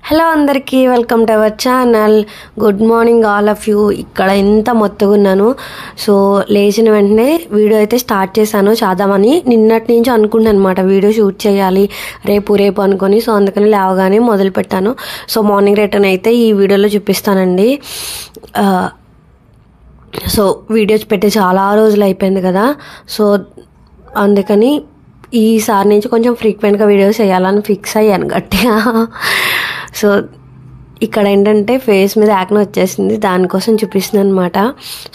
Hello అందరికీ welcome to our channel. Good morning all of you. ఇక్కడ ఎంత మొత్తగా ఉన్నాను. సో లేచిన వెంటనే వీడియో అయితే స్టార్ట్ చేశాను చేద్దామని. నిన్నటి నుంచి అనుకుంటాను అనమాట వీడియో షూట్ చేయాలి రేపు అనుకొని. సో అందుకని లేవగానే మొదలు పెట్టాను. సో మార్నింగ్ రిటర్న్ అయితే ఈ వీడియోలో చూపిస్తానండి. సో వీడియోస్ పెట్టి చాలా రోజులు అయిపోయింది కదా. సో అందుకని ఈసారి నుంచి కొంచెం ఫ్రీక్వెంట్గా వీడియోస్ చేయాలని ఫిక్స్ అయ్యాను గట్టిగా. సో ఇక్కడ ఏంటంటే ఫేస్ మీద యాక్నే వచ్చేసింది, దానికోసం చూపిస్తుంది అనమాట.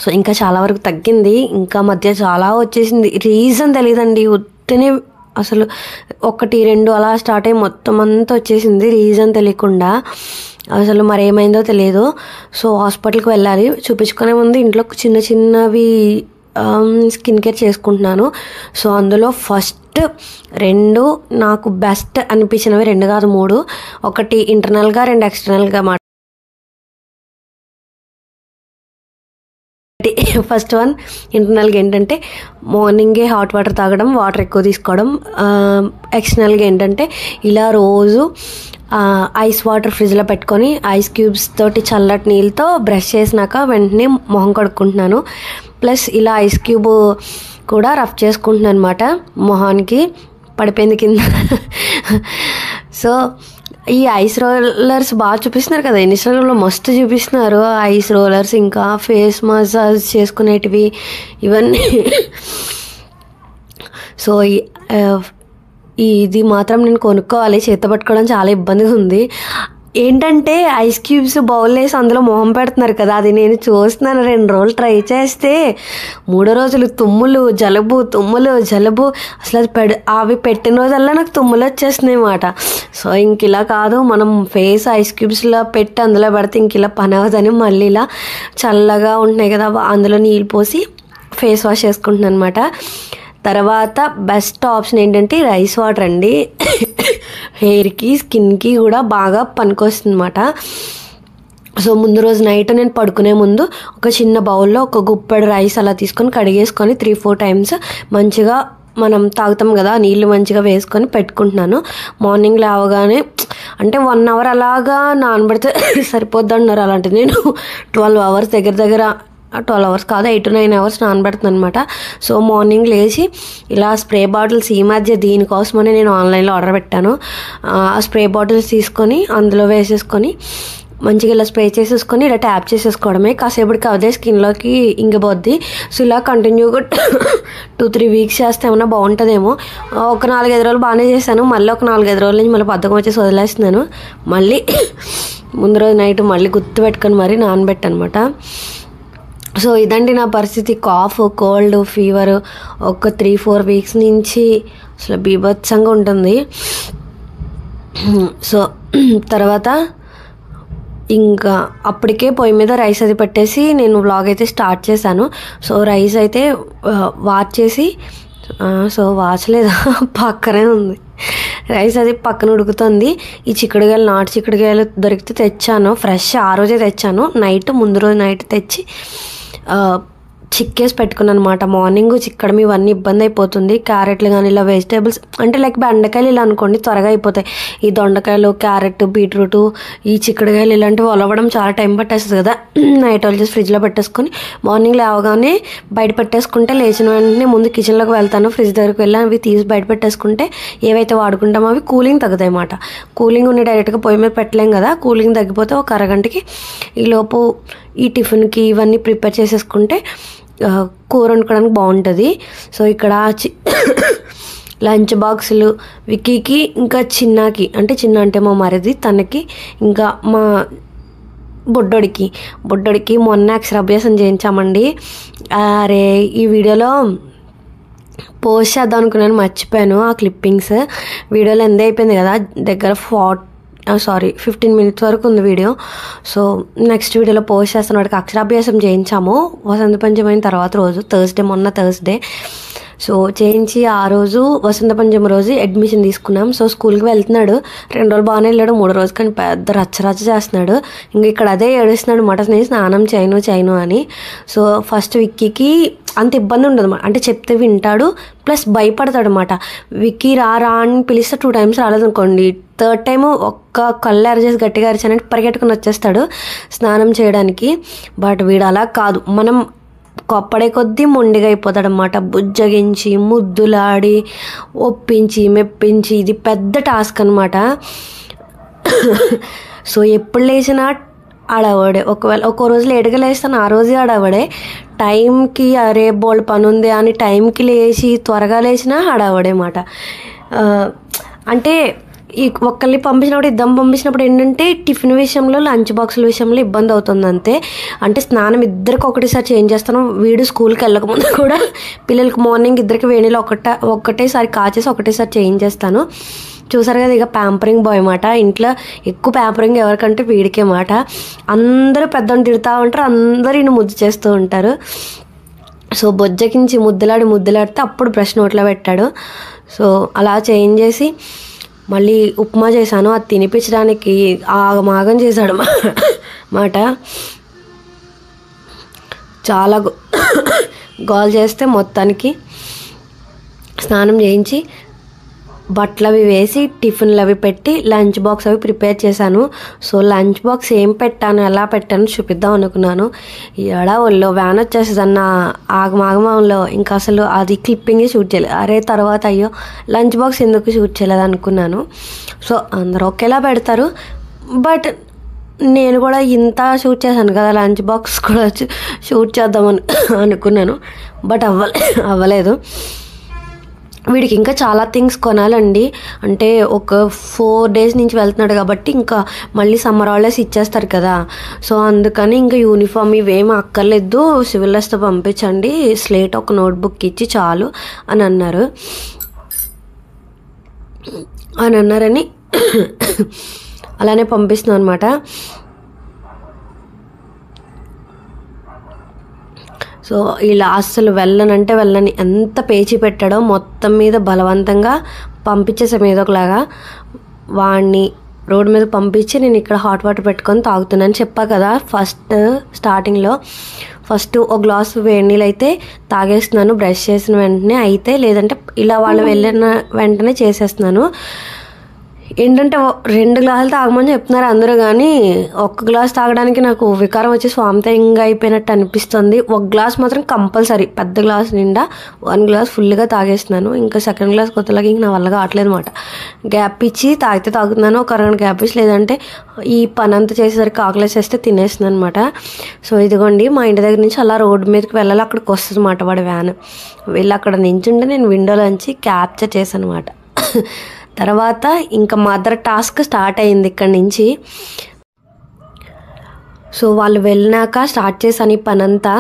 సో ఇంకా చాలా వరకు తగ్గింది, ఇంకా మధ్య చాలా వచ్చేసింది. రీజన్ తెలియదండి, ఉత్తనే అసలు 1-2 అలా స్టార్ట్ అయ్యి మొత్తం అంతా వచ్చేసింది రీజన్ తెలియకుండా. అసలు మరేమైందో తెలియదు. సో హాస్పిటల్కి వెళ్ళాలి. చూపించుకునే ముందు ఇంట్లో చిన్నవి స్కిన్ కేర్ చేసుకుంటున్నాను. సో అందులో ఫస్ట్ 2 నాకు బెస్ట్ అనిపించినవి, 2 కాదు 3. ఒకటి ఇంటర్నల్గా, 2 ఎక్స్టర్నల్గా మాట. ఫస్ట్ వన్ ఇంటర్నల్గా ఏంటంటే మార్నింగే హాట్ వాటర్ తాగడం, వాటర్ ఎక్కువ తీసుకోవడం. ఎక్స్టర్నల్గా ఏంటంటే ఇలా రోజు ఐస్ వాటర్ ఫ్రిడ్జ్లో పెట్టుకొని ఐస్ క్యూబ్స్ తోటి చల్లటి నీళ్ళతో బ్రష్ చేసినాక వెంటనే మొహం కడుక్కుంటున్నాను. ప్లస్ ఇలా ఐస్ క్యూబ్ కూడా రఫ్ చేసుకుంటున్నాను అనమాట మొహానికి. పడిపోయింది కింద. సో ఈ ఐస్ రోలర్స్ బాగా చూపిస్తున్నారు కదా, ఇన్స్టాగ్రామ్లో మస్తు చూపిస్తున్నారు ఐస్ రోలర్స్, ఇంకా ఫేస్ మసాజ్ చేసుకునేటివి ఇవన్నీ. సో ఇది మాత్రం నేను కొనుక్కోవాలి. చేత పట్టుకోవడం చాలా ఇబ్బందిగా ఉంది. ఏంటంటే ఐస్ క్యూబ్స్ బౌల్ వేసి అందులో మొహం పెడుతున్నారు కదా, అది నేను చూస్తున్నాను. 2 రోజులు ట్రై చేస్తే 3వ రోజులు తుమ్ములు జలుబు అసలు అది అవి పెట్టిన రోజల్లా నాకు తుమ్ములు వచ్చేస్తున్నాయి అన్నమాట. సో ఇంక ఇలా కాదు, మనం ఫేస్ ఐస్ క్యూబ్స్లో పెట్టి అందులో పెడితే ఇంక ఇలా పని అవ్వదని మళ్ళీ ఇలా చల్లగా ఉంటున్నాయి కదా అందులో నీళ్ళు పోసి ఫేస్ వాష్ చేసుకుంటున్నాను అనమాట. తర్వాత బెస్ట్ ఆప్షన్ ఏంటంటే రైస్ వాటర్ అండి. హెయిర్కి స్కిన్కి కూడా బాగా పనికొస్తుంది అనమాట. సో ముందు రోజు నైట్ నేను పడుకునే ముందు ఒక చిన్న బౌల్లో ఒక గుప్పెడు రైస్ అలా తీసుకొని కడిగేసుకొని 3-4 టైమ్స్ మంచిగా మనం తాగుతాం కదా నీళ్ళు మంచిగా వేసుకొని పెట్టుకుంటున్నాను. మార్నింగ్ లేవగానే అంటే 1 అవర్ అలాగా నానబెడితే సరిపోద్ది అంటున్నారు. అలాంటిది నేను 12 అవర్స్ దగ్గర 12 అవర్స్ కాదు 8-9 అవర్స్ నానబెడుతున్నాను అనమాట. సో మార్నింగ్ లేచి ఇలా స్ప్రే బాటిల్స్ ఈ మధ్య దీనికోసమని నేను ఆన్లైన్లో ఆర్డర్ పెట్టాను. ఆ స్ప్రే బాటిల్స్ తీసుకొని అందులో వేసేసుకొని మంచిగా ఇలా స్ప్రే చేసేసుకొని ఇలా ట్యాప్ చేసేసుకోవడమే. కాసేపటికి అదే స్కిన్లోకి ఇంగిపోద్ది. సో ఇలా కంటిన్యూగా 2-3 వీక్స్ చేస్తే ఏమన్నా బాగుంటుందేమో. ఒక 4-5 రోజులు బాగానే చేశాను. మళ్ళీ ఒక 4-5 రోజుల నుంచి మళ్ళీ బద్ధకం వచ్చేసి వదిలేస్తున్నాను. మళ్ళీ ముందు రోజు నైట్ మళ్ళీ గుర్తు పెట్టుకొని మరీ నానబెట్టనమాట. సో ఇదండి నా పరిస్థితి. కాఫ్, కోల్డ్, ఫీవర్ ఒక 3-4 వీక్స్ నుంచి అసలు బీభత్సంగా ఉంటుంది. సో తర్వాత ఇంకా అప్పటికే పొయ్యి మీద రైస్ అది పెట్టేసి నేను వ్లాగ్ అయితే స్టార్ట్ చేశాను. సో రైస్ అయితే వార్చేసి సో వాచలేదా పక్కనే ఉంది రైస్, అది పక్కన ఉడుకుతుంది. ఈ చిక్కుడుకాయలు నాటు చిక్కుడుకాయలు దొరికితే తెచ్చాను, ఫ్రెష్ ఆ రోజే తెచ్చాను. ముందు రోజు నైట్ తెచ్చి చిక్కేసి పెట్టుకున్నాను అనమాట. మార్నింగ్ చిక్కడం ఇవన్నీ ఇబ్బంది అయిపోతుంది. క్యారెట్లు కానీ ఇలా వెజిటేబుల్స్ అంటే లైక్ బెండకాయలు ఇలా అనుకోండి త్వరగా అయిపోతాయి. ఈ దొండకాయలు, క్యారెట్, బీట్రూట్, ఈ చిక్కుడుకాయలు ఇలాంటివి ఒలవడం చాలా టైం పట్టేస్తుంది కదా. నైట్ వాళ్ళు చేసి ఫ్రిడ్జ్లో పెట్టేసుకొని మార్నింగ్ లేవగానే బయట పెట్టేసుకుంటే లేచిన వెంటనే ముందు కిచెన్లోకి వెళ్తాను, ఫ్రిడ్జ్ దగ్గరికి వెళ్ళి అవి తీసి బయట పెట్టేసుకుంటే ఏవైతే వాడుకుంటామో అవి కూలింగ్ తగ్గుతాయి అన్నమాట. కూలింగ్ ఉండి డైరెక్ట్గా పొయ్యి మీద పెట్టలేం కదా, కూలింగ్ తగ్గిపోతే ఒక అరగంటకి ఈలోపు ఈ టిఫిన్కి ఇవన్నీ ప్రిపేర్ చేసేసుకుంటే కూర వండుకోవడానికి బాగుంటుంది. సో ఇక్కడ లంచ్ బాక్సులు విక్కీకి ఇంకా చిన్నకి, అంటే చిన్న అంటే మా మరిది, తనకి ఇంకా మా బుడ్డోడికి మొన్న అక్షరాభ్యాసం చేయించామండి. అరే ఈ వీడియోలో పోస్ట్ చేద్దాం అనుకున్నాను, మర్చిపోయాను ఆ క్లిప్పింగ్స్. వీడియోలో ఎండ్ అయిపోయింది కదా, దగ్గర 15 మినిట్స్ వరకు ఉంది వీడియో. సో నెక్స్ట్ వీడియోలో పోస్ట్ చేస్తాను. వాడికి అక్షరాభ్యాసం చేయించాము వసంత పంచమి అయిన తర్వాత రోజు మొన్న థర్స్డే. సో చేయించి ఆ రోజు వసంత పంచమి రోజు అడ్మిషన్ తీసుకున్నాం. సో స్కూల్కి వెళ్తున్నాడు. 2 రోజులు బాగానే వెళ్ళాడు, 3వ రోజు కానీ పెద్ద రచ్చ చేస్తున్నాడు. ఇంక ఇక్కడ అదే ఏడుస్తున్నాడు మాట, నేను స్నానం చేయను అని. సో ఫస్ట్ విక్కీకి అంత ఇబ్బంది ఉండదు అనమాట. అంటే చెప్తే వింటాడు, ప్లస్ భయపడతాడు అనమాట. విక్కీ రా అని పిలిస్తే 2 times రాలేదనుకోండి, 3rd time ఒక్క కళ్ళు అరిచేసి గట్టిగా అరిచానంటే పరిగెట్టుకుని వచ్చేస్తాడు స్నానం చేయడానికి. బట్ వీడు అలా కాదు, మనం కొప్పడే కొద్దీ మొండిగా అయిపోతాడు అనమాట. బుజ్జగించి ముద్దులాడి ఒప్పించి మెప్పించి ఇది పెద్ద టాస్క్ అనమాట. సో ఎప్పుడు లేచినా ఆడవాడే. ఒకవేళ ఒక్కో రోజు లేటుగా లేస్తాను, ఆ రోజే ఆడవాడే. టైంకి అరే బోల్డ్ పని ఉంది అని టైంకి లేచి త్వరగా లేచినా ఆడవాడే మాట. అంటే ఈ ఒక్కరిని పంపించినప్పుడు ఇద్దరం పంపించినప్పుడు ఏంటంటే టిఫిన్ విషయంలో లంచ్ బాక్సుల విషయంలో ఇబ్బంది అవుతుంది అంతే. అంటే స్నానం ఇద్దరికి ఒకటేసారి చేంజ్ చేస్తాను. వీడు స్కూల్కి వెళ్ళకముందు కూడా పిల్లలకి మార్నింగ్ ఇద్దరికి వేణిలో ఒకటేసారి కాచేసి ఒకటేసారి చేంజ్ చేస్తాను. చూసారు కదా, ఇక ప్యాంపరింగ్ బాయ్ మాట. ఇంట్లో ఎక్కువ ప్యాంపరింగ్ ఎవరికంటే వీడికే మాట. అందరూ పెద్దను తిడుతూ ఉంటారు, అందరూ ఈయన ముద్దు చేస్తూ ఉంటారు. సో బొజ్జకించి ముద్దులాడితే అప్పుడు బ్రష్ నోట్లో పెట్టాడు. సో అలా చేంజ్ చేసి మళ్ళీ ఉప్మా చేశాను. అది తినిపించడానికి ఆగమాగం చేశాడు మాట. చాలా గోల్ చేస్తే మొత్తానికి స్నానం చేయించి బట్టలు అవి వేసి టిఫిన్లు అవి పెట్టి లంచ్ బాక్స్ అవి ప్రిపేర్ చేశాను. సో లంచ్ బాక్స్ ఏం పెట్టాను, ఎలా పెట్టాను చూపిద్దాం అనుకున్నాను. ఒళ్ళో వ్యాన్ వచ్చేస్తుంది అన్న ఆగమాగమంలో ఇంకా అసలు అది క్లిప్పింగే షూట్ చేయలేదు. అరే తర్వాత అయ్యో లంచ్ బాక్స్ ఎందుకు షూట్ చేయలేదు అనుకున్నాను. సో అందరూ ఒకేలా పెడతారు, బట్ నేను కూడా ఇంత షూట్ చేశాను కదా, లంచ్ బాక్స్ కూడా షూట్ చేద్దామని అనుకున్నాను, బట్ అవ్వలేదు. వీడికి ఇంకా చాలా థింగ్స్ కొనాలండి. అంటే ఒక 4 days నుంచి వెళ్తున్నాడు కాబట్టి ఇంకా మళ్ళీ సమ్మర్ హాలిడేస్ ఇచ్చేస్తారు కదా. సో అందుకని ఇంకా యూనిఫామ్ ఇవేమి అక్కర్లేదు, సివిల్ డ్రెస్తో పంపించండి, స్లేట్ ఒక నోట్బుక్ ఇచ్చి చాలు అని అన్నారని అలానే పంపిస్తున్నాను అనమాట. సో ఇలా అస్సలు వెళ్ళని ఎంత పేచి పెట్టాడో మొత్తం మీద బలవంతంగా పంపించేసాం ఏదో ఒకలాగా. వాడిని రోడ్డు మీద పంపించి నేను ఇక్కడ హాట్ వాటర్ పెట్టుకొని తాగుతున్నాను చెప్పా కదా స్టార్టింగ్లో. ఫస్ట్ ఒక గ్లాస్ వేడి నీళ్ళు అయితే తాగేస్తున్నాను బ్రష్ చేసిన వెంటనే, అయితే లేదంటే ఇలా వాళ్ళు వెళ్ళిన వెంటనే చేసేస్తున్నాను. ఏంటంటే 2 గ్లాసులు తాగమని చెప్తున్నారు అందరూ, కానీ 1 గ్లాస్ తాగడానికి నాకు వికారం వచ్చి స్వామితంగా అయిపోయినట్టు అనిపిస్తుంది. 1 గ్లాస్ మాత్రం కంపల్సరీ, పెద్ద గ్లాస్ నిండా 1 గ్లాస్ ఫుల్గా తాగేస్తున్నాను. ఇంకా 2nd గ్లాస్ కొత్తలాగా ఇంక నా వల్ల కావట్లేదు అనమాట. గ్యాప్ ఇచ్చి తాగుతున్నాను, ఒక 2 గ్యాప్ ఇచ్చి, లేదంటే ఈ పని అంతా చేసేసరికి ఆకలేసేస్తే తినేస్తున్నాను అనమాట. సో ఇదిగోండి మా ఇంటి దగ్గర నుంచి అలా రోడ్డు మీదకి వెళ్ళాలి, అక్కడికి వస్తుంది అన్నమాట వాడి వ్యాన్. వెళ్ళి అక్కడ నించుంటే నేను విండోలోంచి క్యాప్చర్ చేశాను అనమాట. తర్వాత ఇంకా మదర్ టాస్క్ స్టార్ట్ అయింది ఇక్కడి నుంచి. సో వాళ్ళు వెళ్ళినాక స్టార్ట్ చేశాను ఈ పని అంతా.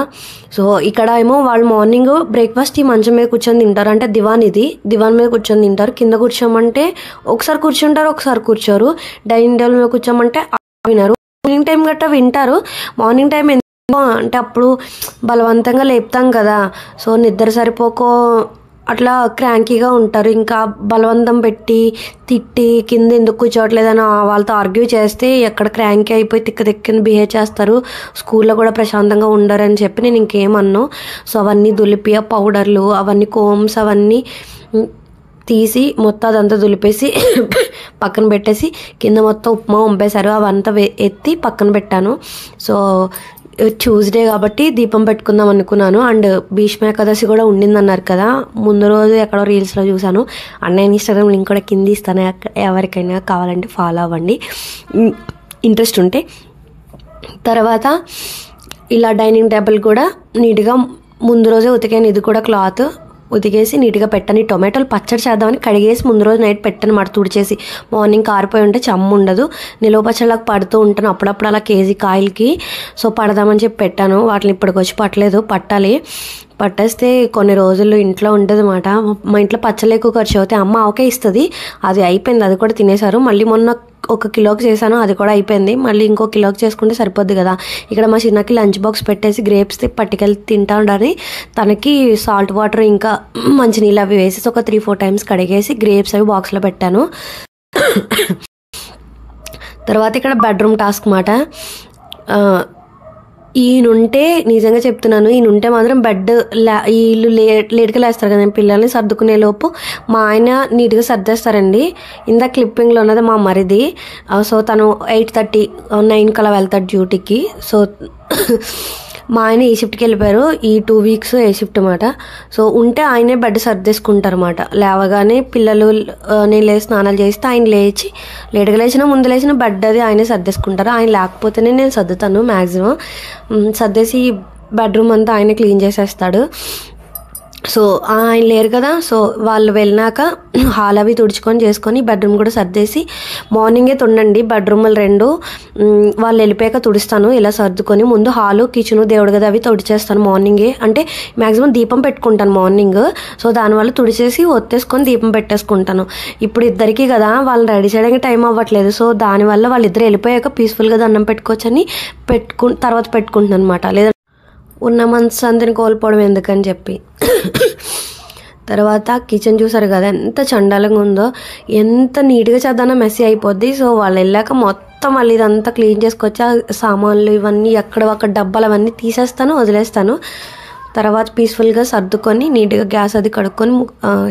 సో ఇక్కడ ఏమో వాళ్ళు మార్నింగ్ బ్రేక్ఫాస్ట్ ఈ మంచం మీద కూర్చొని తింటారు. అంటే దివాన్ మీద కూర్చొని తింటారు. కింద కూర్చోమంటే ఒకసారి కూర్చుంటారు, ఒకసారి కూర్చోరు. డైనింగ్ టేబుల్ మీద కూర్చోమంటే వినరు. ఈవినింగ్ టైం గట్టా వింటారు. మార్నింగ్ టైం అంటే అప్పుడు బలవంతంగా లేపుతాం కదా, సో నిద్ర సరిపోకో అట్లా క్రాంకీగా ఉంటారు. ఇంకా బలవంతం పెట్టి తిట్టి కింద ఎందుకు కూర్చోవట్లేదని వాళ్ళతో ఆర్గ్యూ చేస్తే ఎక్కడ క్రాంకీ అయిపోయి తిక్కని బిహేవ్ చేస్తారు. స్కూల్లో కూడా ప్రశాంతంగా ఉండరు అని చెప్పి నేను ఇంకేమన్నా. సో అవన్నీ దులిపి ఆ పౌడర్లు అవన్నీ కోమ్స్ అవన్నీ తీసి మొత్తం అదంతా దులిపేసి పక్కన పెట్టేసి కింద మొత్తం ఉప్మా వంపేశారు. అవంతా ఎత్తి పక్కన పెట్టాను. సో ట్యూస్డే కాబట్టి దీపం పెట్టుకుందాం అనుకున్నాను. అండ్ భీష్మ ఏకాదశి కూడా ఉండిందన్నారు కదా, ముందు రోజు ఎక్కడో రీల్స్లో చూశాను. అన్నయ్య ఇన్స్టాగ్రామ్ లింక్ కూడా కింద ఇస్తాను, ఎవరికైనా కావాలంటే ఫాలో అవ్వండి ఇంట్రెస్ట్ ఉంటే. తర్వాత ఇలా డైనింగ్ టేబుల్ కూడా నీట్గా ముందు రోజే ఉతికాను. ఇది కూడా క్లాత్ ఉతికేసి నీట్గా పెట్టాను. టొమాటోలు పచ్చడి చేద్దామని కడిగేసి ముందు రోజు నైట్ పెట్టాను మాట, తుడిచేసి. మార్నింగ్ కారిపోయి ఉంటే చెమ్ము ఉండదు. నిలువ పచ్చళ్ళకి పడుతూ ఉంటాను అప్పుడప్పుడు అలా కేజీ కాయలకి. సో పడదామని చెప్పి పెట్టాను. వాటిని ఇప్పటికొచ్చి పట్టలేదు, పట్టేస్తే కొన్ని రోజులు ఇంట్లో ఉంటుంది అన్నమాట. మా ఇంట్లో పచ్చళ్ళు ఎక్కువ ఖర్చు అవుతాయి. అమ్మ ఆవకాయ ఇస్తుంది, అది అయిపోయింది, అది కూడా తినేశారు. మళ్ళీ మొన్న 1 కిలోకి చేశాను, అది కూడా అయిపోయింది. మళ్ళీ ఇంకో కిలోకి చేసుకుంటే సరిపోద్ది కదా. ఇక్కడ మా చిన్నకి లంచ్ బాక్స్ పెట్టేసి గ్రేప్స్ పట్టుకెళ్ళి తింటా ఉండాలి. తనకి సాల్ట్ వాటర్ ఇంకా మంచినీళ్ళు అవి వేసేసి ఒక 3-4 times కడిగేసి గ్రేప్స్ అవి బాక్స్లో పెట్టాను. తర్వాత ఇక్కడ బెడ్రూమ్ టాస్క్ మాట. ఈయనుంటే నిజంగా చెప్తున్నాను, ఈయనుంటే మాత్రం బెడ్ వీళ్ళు లేట్గా లేస్తారు కదా పిల్లల్ని సర్దుకునే లోపు మా ఆయన నీట్గా సర్దేస్తారండి. ఇందా క్లిప్పింగ్లో ఉన్నది మా మరిది. సో తను 8:30 9 కలా వెళ్తాడు డ్యూటీకి. సో మా ఆయన ఈ షిఫ్ట్కి వెళ్ళిపోయారు. ఈ 2 వీక్స్ ఏ షిఫ్ట్ అన్నమాట. సో ఉంటే ఆయనే బెడ్ సర్దేసుకుంటారు అన్నమాట. లేవగానే పిల్లలు నేను లేచి స్నానాలు చేస్తే ఆయన లేచి లేటుగా లేచినా ముందు లేచిన బెడ్ అది ఆయనే సర్దేసుకుంటారు. ఆయన లేకపోతేనే నేను సర్దుతాను మ్యాక్సిమం. సర్దేసి బెడ్రూమ్ అంతా ఆయనే క్లీన్ చేసేస్తాడు. సో ఆయన లేరు కదా, సో వాళ్ళు వెళ్ళినాక హాల్ అవి తుడుచుకొని చేసుకొని బెడ్రూమ్ కూడా సర్దేసి మార్నింగే తుండండి బెడ్రూమ్లు 2 వాళ్ళు వెళ్ళిపోయాక తుడుస్తాను. ఇలా సర్దుకొని ముందు హాలు కిచెను దేవుడి గది అవి తుడిచేస్తాను మార్నింగే. అంటే మ్యాక్సిమం దీపం పెట్టుకుంటాను మార్నింగ్. సో దానివల్ల తుడిచేసి ఒత్తేసుకొని దీపం పెట్టేసుకుంటాను. ఇప్పుడు ఇద్దరికి కదా వాళ్ళు రెడీ చేయడానికి టైం అవ్వట్లేదు. సో దానివల్ల వాళ్ళిద్దరు వెళ్ళిపోయాక పీస్ఫుల్గా దండం పెట్టుకోవచ్చని తర్వాత పెట్టుకుంటున్నాను అనమాట. లేదా ఉన్న మనశ్శాంతిని కోల్పోవడం ఎందుకని చెప్పి. తర్వాత కిచెన్ చూసారు కదా ఎంత చండాలంగా ఉందో, ఎంత నీట్గా చేద్దానో మెస్సీ అయిపోద్ది. సో వాళ్ళు వెళ్ళాక మొత్తం మళ్ళీ ఇదంతా క్లీన్ చేసుకొచ్చి సామాన్లు ఇవన్నీ ఎక్కడ డబ్బాలు అవన్నీ తీసేస్తాను, వదిలేస్తాను. తర్వాత పీస్ఫుల్గా సర్దుకొని నీట్గా గ్యాస్ అది కడుక్కొని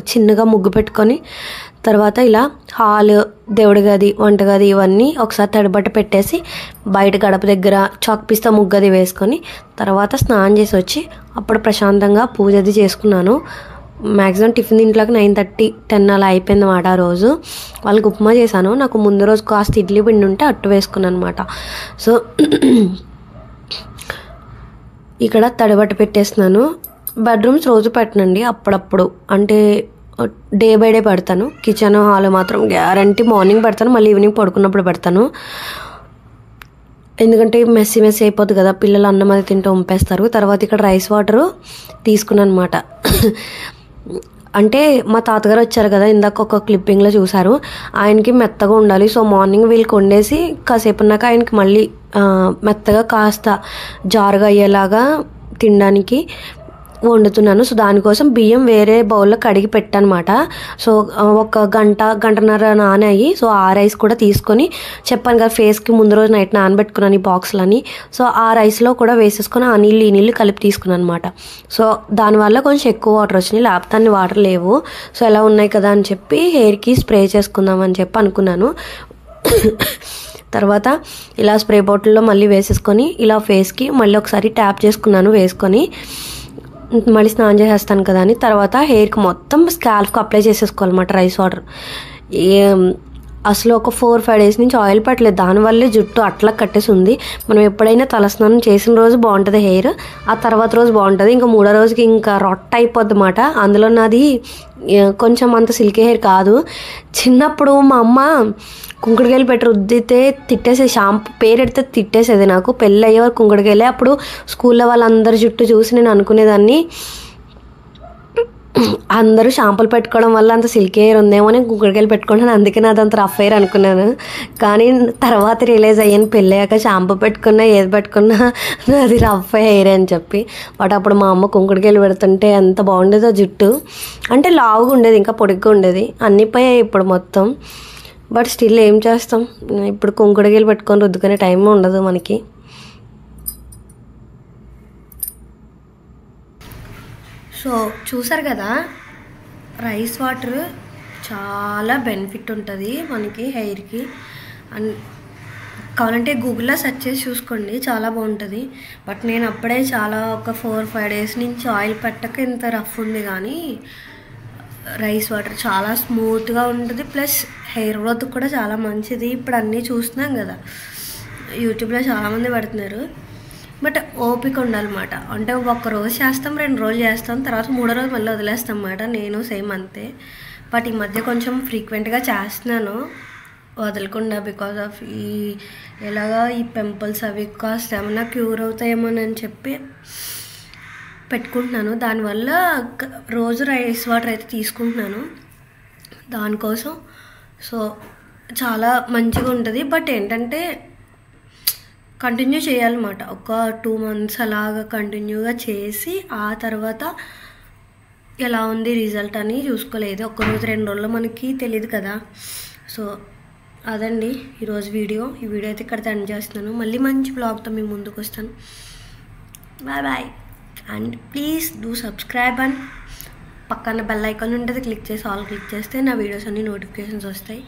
చిన్నగా ముగ్గు పెట్టుకొని తర్వాత ఇలా హాల్ దేవుడి గది వంటగది ఇవన్నీ ఒకసారి తడిబట్ట పెట్టేసి బయట గడప దగ్గర చాక్ పీస్తో ముగ్గది వేసుకొని తర్వాత స్నానం చేసి వచ్చి అప్పుడు ప్రశాంతంగా పూజ అది చేసుకున్నాను. మ్యాక్సిమం టిఫిన్ దీంట్లోకి 9:30 10 అలా అయిపోయింది అన్నమాట. ఆ రోజు వాళ్ళకి ఉప్మా చేశాను. నాకు ముందు రోజు కాస్త ఇడ్లీ పిండి ఉంటే అట్టు వేసుకున్నాను అనమాట. సో ఇక్కడ తడిబట్ట పెట్టేస్తున్నాను. బెడ్రూమ్స్ రోజు పెట్టనండి, అప్పుడప్పుడు అంటే డే బై డే పెడతాను. కిచెన్ హాల్ మాత్రం గ్యారంటీ మార్నింగ్ పెడతాను, మళ్ళీ ఈవినింగ్ పడుకున్నప్పుడు పెడతాను. ఎందుకంటే మెస్సీ అయిపోద్ది కదా, పిల్లలు అన్నం అది తింటూ ఉంపేస్తారు. తర్వాత ఇక్కడ రైస్ వాటర్ తీసుకున్నాను అనమాట. అంటే మా తాతగారు వచ్చారు కదా, ఇందాక ఒక క్లిప్పింగ్లో చూసారు, ఆయనకి మెత్తగా ఉండాలి. సో మార్నింగ్ వీళ్ళకి వండేసి కాసేపు ఉన్నాక ఆయనకి మళ్ళీ మెత్తగా కాస్త జారుగా అయ్యేలాగా తినడానికి వండుతున్నాను. సో దానికోసం బియ్యం వేరే బౌల్లో కడిగి పెట్టానమాట. సో ఒక గంటన్నర నానాయి. సో ఆ రైస్ కూడా తీసుకొని చెప్పాను కదా ఫేస్కి ముందు రోజు నైట్ నానబెట్టుకున్నాను ఈ బాక్స్లని. సో ఆ రైస్లో కూడా వేసేసుకొని ఆ నీళ్ళు ఈ నీళ్ళు కలిపి తీసుకున్నాను అనమాట. సో దానివల్ల కొంచెం ఎక్కువ వాటర్ వచ్చినాయి, లేకపోతే అన్ని వాటర్ లేవు. సో ఎలా ఉన్నాయి కదా అని చెప్పి హెయిర్కి స్ప్రే చేసుకుందాం అని చెప్పి అనుకున్నాను. తర్వాత ఇలా స్ప్రే బాటిల్లో మళ్ళీ వేసేసుకొని ఇలా ఫేస్కి మళ్ళీ ఒకసారి ట్యాప్ చేసుకున్నాను వేసుకొని, మళ్ళీ స్నానం చేసేస్తాను కదా అని. తర్వాత హెయిర్కి మొత్తం స్కాల్ఫ్కి అప్లై చేసేసుకోవాలన్నమాట రైస్ వాటర్. అసలు ఒక 4-5 డేస్ నుంచి ఆయిల్ పట్టలేదు, దానివల్లే జుట్టు అట్లా కట్టేసి ఉంది. మనం ఎప్పుడైనా తలస్నానం చేసిన రోజు బాగుంటుంది హెయిర్, ఆ తర్వాత రోజు బాగుంటుంది, ఇంకా 3వ రోజుకి ఇంకా రొట్ట అయిపోద్ది అన్నమాట. అందులో నాది కొంచెం అంత సిల్కీ హెయిర్ కాదు. చిన్నప్పుడు మా అమ్మ కుంకుడుకాయలు పెట్టి రుద్దితే తిట్టేసేది, షాంపూ పేరు ఎడితే తిట్టేసేది. నాకు పెళ్ళి అయ్యేవారు కుంకుడుకాయలే. అప్పుడు స్కూల్లో వాళ్ళందరి జుట్టు చూసి నేను అనుకునేదాన్ని అందరూ షాంపూలు పెట్టుకోవడం వల్ల అంత సిల్కీ హెయిర్ ఉందేమో, నేను కుంకుడుకాయలు పెట్టుకుంటాను అందుకే నాది అంత రఫ్ హెయిర్ అనుకున్నాను. కానీ తర్వాత రియలైజ్ అయ్యాను పెళ్ళయ్యాక షాంపూ పెట్టుకున్నా ఏది పెట్టుకున్నా అది రఫ్ హెయిర్ అని చెప్పి. బట్ అప్పుడు మా అమ్మ కుంకుడుకాయలు పెడుతుంటే ఎంత బాగుండేదో జుట్టు, అంటే లావుగా ఉండేది, ఇంకా పొడిగ్గా ఉండేది. అన్నీ పోయాయి ఇప్పుడు మొత్తం. బట్ స్టిల్ ఏం చేస్తాం, ఇప్పుడు కుంకుడుకాయలు పెట్టుకొని రుద్దుకునే టైం ఉండదు మనకి. సో చూసారు కదా, రైస్ వాటర్ చాలా బెనిఫిట్ ఉంటుంది మనకి హెయిర్కి. కావాలంటే గూగుల్లో సెర్చ్ చేసి చూసుకోండి, చాలా బాగుంటుంది. బట్ నేను అప్పుడే చాలా ఒక 4-5 డేస్ నుంచి ఆయిల్ పెట్టక ఇంత రఫ్ ఉంది. కానీ రైస్ వాటర్ చాలా స్మూత్గా ఉంటుంది, ప్లస్ హెయిర్ గ్రోత్ కూడా చాలా మంచిది. ఇప్పుడు అన్నీ చూస్తున్నాం కదా, యూట్యూబ్లో చాలామంది పెడుతున్నారు. బట్ ఓపిక ఉండాలన్నమాట. అంటే 1 రోజు చేస్తాం, 2 రోజులు చేస్తాం, తర్వాత 3వ రోజు మళ్ళీ వదిలేస్తాం అన్నమాట. నేను సేమ్ అంతే. బట్ ఈ మధ్య కొంచెం ఫ్రీక్వెంట్గా చేస్తున్నాను వదలకుండా, బికాజ్ ఆఫ్ ఎలాగా ఈ పింపుల్స్ అవి కాస్త ఏమన్నా క్యూర్ అవుతాయేమోనని చెప్పి పెట్టుకుంటున్నాను. దానివల్ల రోజు రైస్ వాటర్ అయితే తీసుకుంటున్నాను దానికోసం. సో చాలా మంచిగా ఉంటుంది. బట్ ఏంటంటే కంటిన్యూ చేయాలన్నమాట. ఒక 2 months అలాగా కంటిన్యూగా చేసి ఆ తర్వాత ఎలా ఉంది రిజల్ట్ అని చూసుకోలేదు. 1 రోజు 2 రోజుల్లో మనకి తెలియదు కదా. సో అదండి ఈరోజు వీడియో. ఈ వీడియో అయితే ఇక్కడ ఎండ్ చేస్తున్నాను. మళ్ళీ మంచి బ్లాగ్తో మీ ముందుకు వస్తాను. Bye bye. And please do subscribe and పక్కన బెల్ ఐకాన్ ఉంటుంది, క్లిక్ చేసి ఆల్ క్లిక్ చేస్తే నా వీడియోస్ అన్ని నోటిఫికేషన్స్ వస్తాయి.